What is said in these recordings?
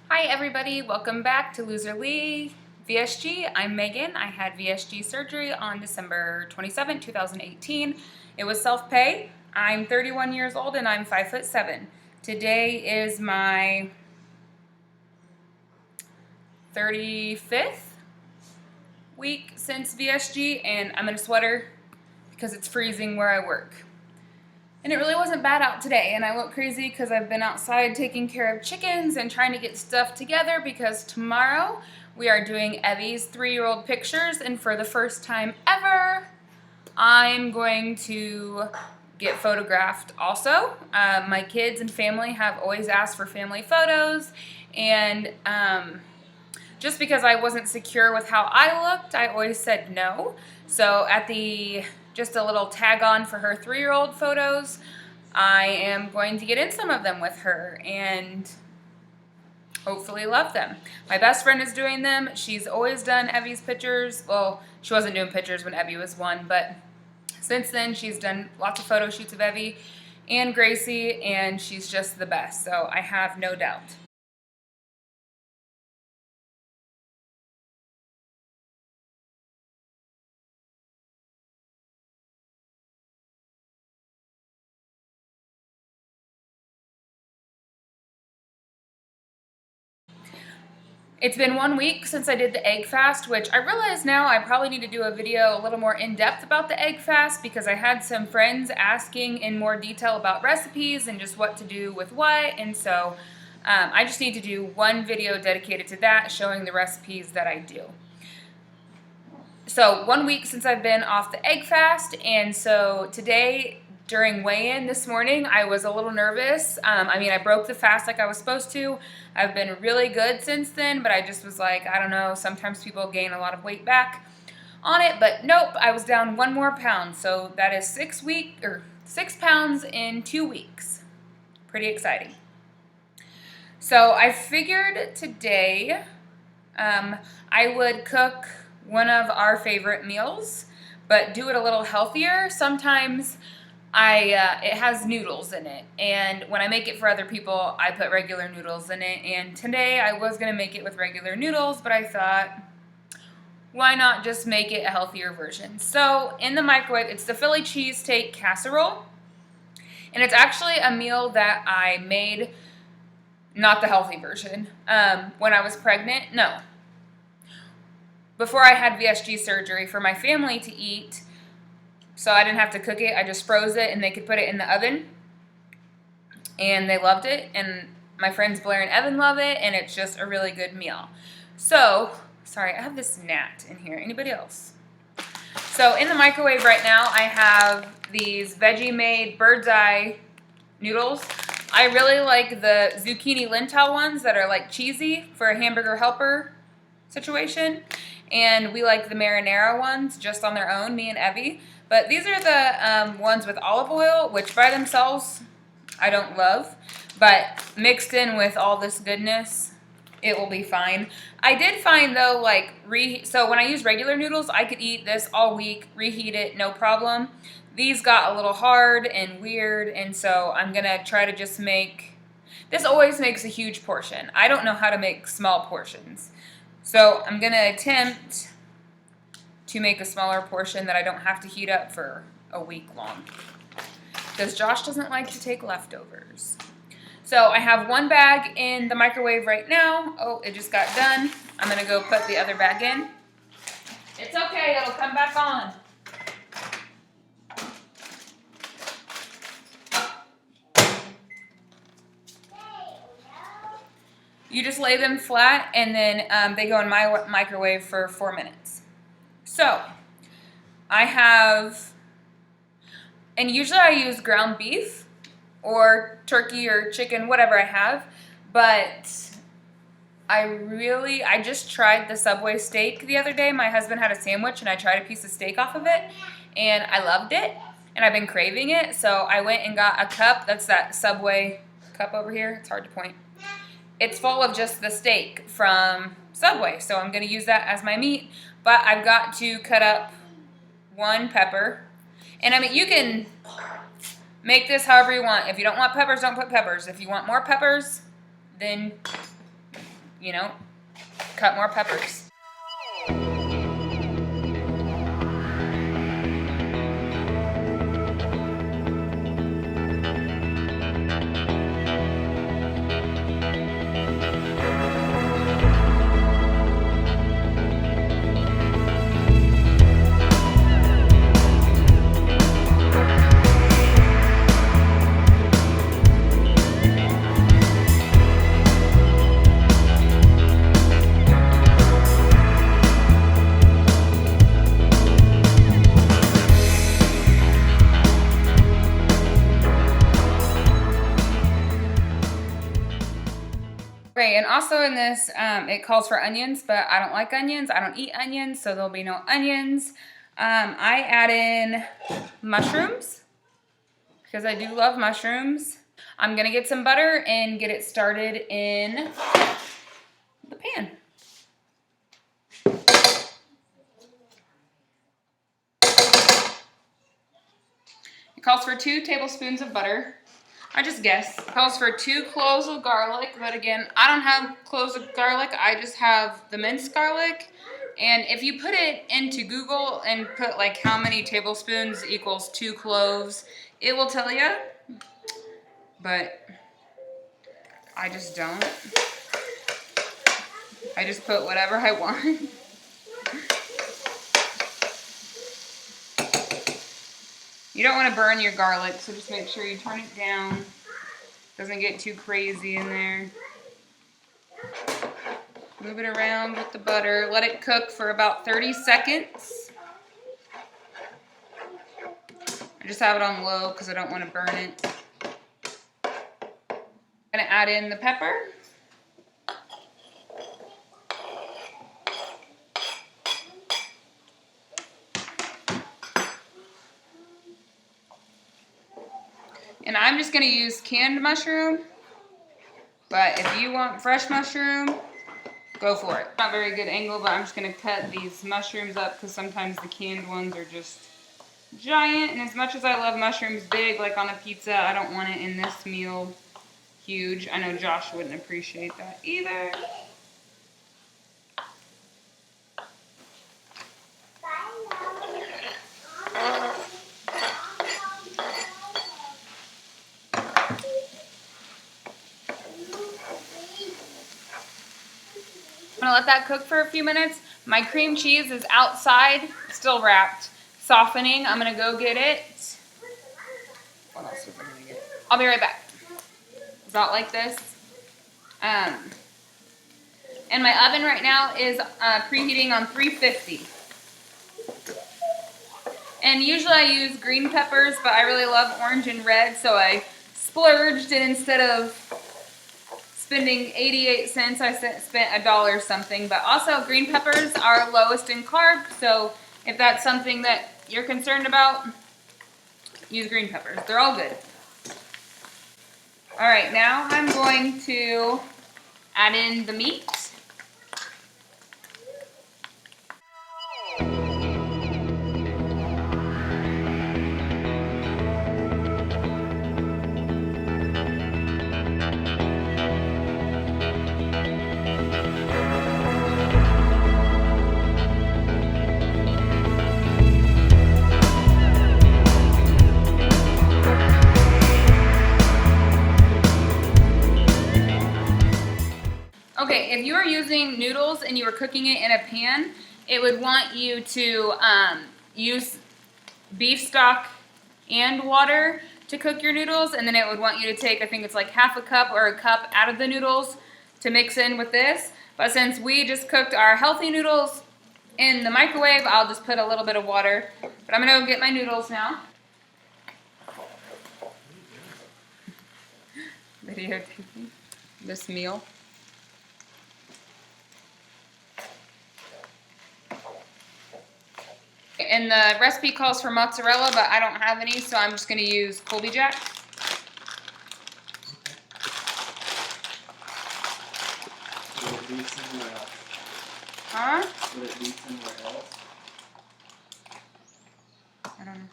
Hi everybody, welcome back to Loser Lee VSG. I'm Megan. I had VSG surgery on December 27, 2018. It was self-pay. I'm 31 years old and I'm 5'7". Today is my 35th week since VSG and I'm in a sweater because it's freezing where I work. And it really wasn't bad out today, and I look crazy because I've been outside taking care of chickens and trying to get stuff together because tomorrow we are doing Evie's 3-year-old pictures, and for the first time ever, I'm going to get photographed also. My kids and family have always asked for family photos, and just because I wasn't secure with how I looked, I always said no. So at just a little tag on for her 3-year-old photos, I am going to get in some of them with her and hopefully love them. My best friend is doing them. She's always done Evie's pictures. Well, she wasn't doing pictures when Evie was 1, but since then she's done lots of photo shoots of Evie and Gracie, and she's just the best, so I have no doubt. It's been 1 week since I did the egg fast, which I realize now I probably need to do a video a little more in-depth about the egg fast because I had some friends asking in more detail about recipes and just what to do with what, and so I just need to do one video dedicated to that, showing the recipes that I do. So 1 week since I've been off the egg fast, and so today during weigh-in this morning, I was a little nervous. I broke the fast like I was supposed to. I've been really good since then, but I just was like, I don't know, sometimes people gain a lot of weight back on it, but nope, I was down 1 more pound. So that is 6 pounds in 2 weeks. Pretty exciting. So I figured today I would cook one of our favorite meals, but do it a little healthier. Sometimes it has noodles in it, and when I make it for other people, I put regular noodles in it, and today I was going to make it with regular noodles, but I thought, why not just make it a healthier version? So in the microwave, it's the Philly cheesesteak casserole, and it's actually a meal that I made, not the healthy version, when I was pregnant. No. Before I had VSG surgery, for my family to eat, so I didn't have to cook it. I just froze it, and they could put it in the oven, and they loved it, and my friends Blair and Evan love it, and it's just a really good meal. So, sorry, I have this gnat in here. Anybody else? So in the microwave right now, I have these veggie-made bird's eye noodles. I really like the zucchini lentil ones that are like cheesy for a hamburger helper situation. And we like the marinara ones just on their own, me and Evie. But these are the ones with olive oil, which by themselves I don't love. But mixed in with all this goodness, it will be fine. I did find though, so when I use regular noodles, I could eat this all week, reheat it, no problem. These got a little hard and weird, and so I'm gonna try to just this always makes a huge portion. I don't know how to make small portions. So I'm going to attempt to make a smaller portion that I don't have to heat up for a week long, because Josh doesn't like to take leftovers. So I have one bag in the microwave right now. Oh, it just got done. I'm going to go put the other bag in. It's okay, it'll come back on. You just lay them flat, and then they go in my microwave for 4 minutes. So, I have, and usually I use ground beef or turkey or chicken, whatever I have, but I just tried the Subway steak the other day. My husband had a sandwich, and I tried a piece of steak off of it, and I loved it, and I've been craving it, so I went and got a cup. That's that Subway cup over here. It's hard to point. It's full of just the steak from Subway, so I'm going to use that as my meat, but I've got to cut up 1 pepper, and you can make this however you want. If you don't want peppers, don't put peppers. If you want more peppers, then you know, cut more peppers. Okay, and also in this, it calls for onions, but I don't like onions. I don't eat onions, so there'll be no onions. I add in mushrooms because I do love mushrooms. I'm gonna get some butter and get it started in the pan. It calls for 2 tablespoons of butter. I just guess. It calls for 2 cloves of garlic, but again, I don't have cloves of garlic. I just have the minced garlic. And if you put it into Google and put like how many tablespoons equals 2 cloves, it will tell you. But I just don't. I just put whatever I want. You don't want to burn your garlic, so just make sure you turn it down. Doesn't get too crazy in there. Move it around with the butter. Let it cook for about 30 seconds. I just have it on low because I don't want to burn it. I'm going to add in the pepper. And I'm just going to use canned mushroom, but if you want fresh mushroom, go for it. Not very good angle, but I'm just going to cut these mushrooms up because sometimes the canned ones are just giant. And as much as I love mushrooms big, like on a pizza, I don't want it in this meal huge. I know Josh wouldn't appreciate that either. I'm gonna let that cook for a few minutes. My cream cheese is outside, still wrapped, softening. I'm gonna go get it. What else was I gonna get? I'll be right back. It's not like this. And my oven right now is preheating on 350. And usually I use green peppers, but I really love orange and red, so I splurged, and instead of spending 88 cents, I spent $1 something. But also green peppers are lowest in carb, so if that's something that you're concerned about, use green peppers. They're all good. All right, now I'm going to add in the meat. Okay, if you are using noodles and you are cooking it in a pan, it would want you to use beef stock and water to cook your noodles, and then it would want you to take, I think it's like half a cup or a cup out of the noodles to mix in with this. But since we just cooked our healthy noodles in the microwave, I'll just put a little bit of water. But I'm gonna go get my noodles now. Videotaping this meal. And the recipe calls for mozzarella, but I don't have any, so I'm just going to use Colby Jack. Would it be somewhere else? Huh? Would it be somewhere else? I don't know.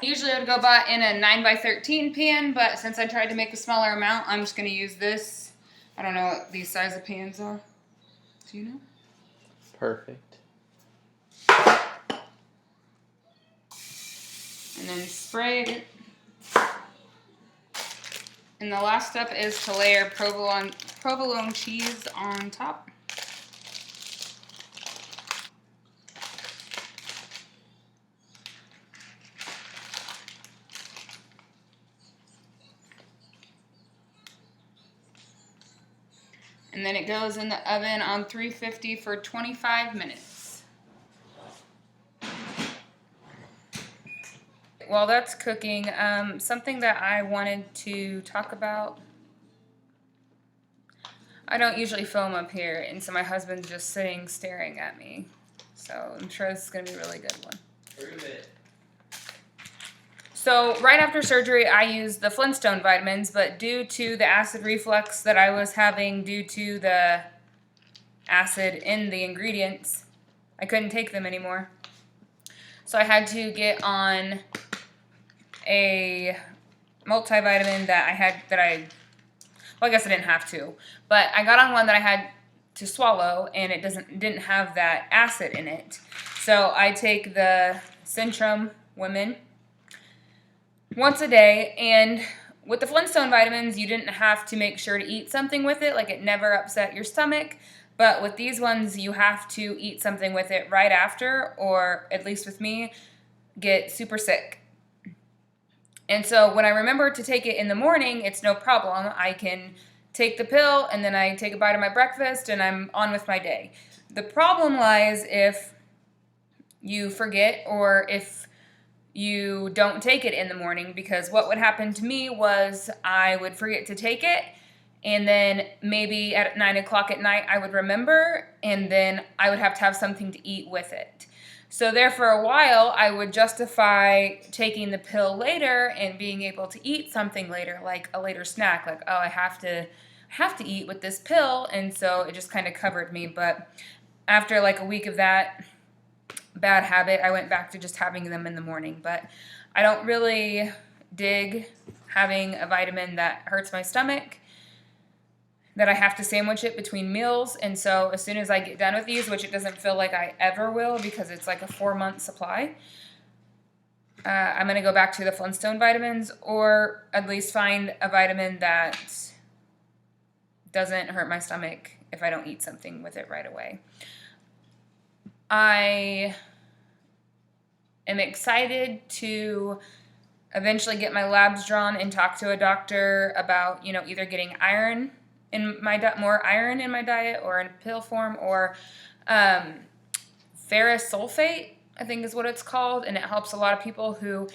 Usually I would go buy in a 9x13 pan, but since I tried to make a smaller amount, I'm just going to use this. I don't know what these size of pans are. Do you know? Perfect. And then spray it. And the last step is to layer provolone cheese on top. And then it goes in the oven on 350 for 25 minutes. While that's cooking, something that I wanted to talk about. I don't usually film up here, and so my husband's just sitting staring at me. So I'm sure this is going to be a really good one. Prove it. So right after surgery, I used the Flintstone vitamins, but due to the acid reflux that I was having due to the acid in the ingredients, I couldn't take them anymore. So I had to get on a multivitamin well, I guess I didn't have to, but I got on one that I had to swallow, and it didn't have that acid in it. So I take the Centrum Women once a day, and with the Flintstone vitamins, you didn't have to make sure to eat something with it, like it never upset your stomach. But with these ones, you have to eat something with it right after, or at least with me, get super sick. And so when I remember to take it in the morning, it's no problem. I can take the pill, and then I take a bite of my breakfast, and I'm on with my day. The problem lies if you forget or if you don't take it in the morning, because what would happen to me was I would forget to take it, and then maybe at 9 o'clock at night I would remember, and then I would have to have something to eat with it. So there for a while I would justify taking the pill later and being able to eat something later, like a later snack, like, oh, I have to eat with this pill, and so it just kind of covered me. But after like a week of that bad habit, I went back to just having them in the morning. But I don't really dig having a vitamin that hurts my stomach, that I have to sandwich it between meals. And so as soon as I get done with these, which it doesn't feel like I ever will because it's like a 4-month supply, I'm going to go back to the Flintstone vitamins, or at least find a vitamin that doesn't hurt my stomach if I don't eat something with it right away. I am excited to eventually get my labs drawn and talk to a doctor about, either getting iron in my more iron in my diet, or in pill form, or ferrous sulfate, I think is what it's called, and it helps a lot of people who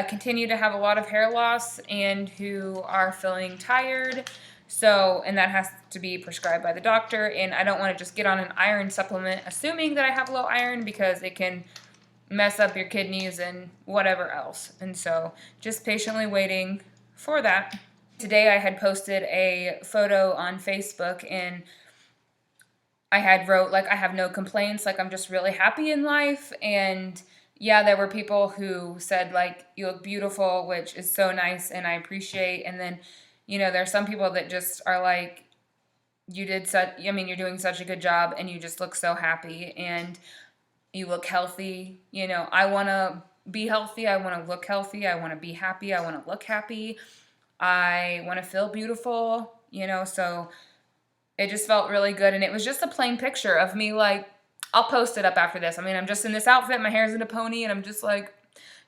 continue to have a lot of hair loss and who are feeling tired. So, and that has to be prescribed by the doctor, and I don't want to just get on an iron supplement assuming that I have low iron, because it can mess up your kidneys and whatever else. And so just patiently waiting for that. Today I had posted a photo on Facebook, and I had wrote, like, I have no complaints, like, I'm just really happy in life. And yeah, there were people who said, like, you look beautiful, which is so nice and I appreciate. And then, there's some people that just are like, you're doing such a good job, and you just look so happy, and you look healthy. I want to be healthy. I want to look healthy. I want to be happy. I want to look happy. I want to feel beautiful, so it just felt really good. And it was just a plain picture of me, like, I'll post it up after this. I'm just in this outfit, my hair's in a pony, and I'm just like,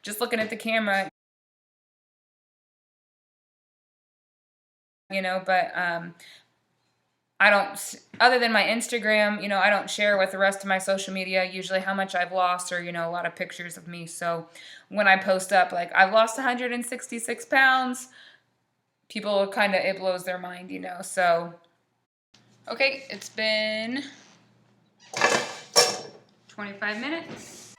just looking at the camera, but I don't, other than my Instagram, I don't share with the rest of my social media usually how much I've lost, or, a lot of pictures of me. So when I post up, like, I've lost 166 pounds, people it blows their mind, so. Okay, it's been 25 minutes.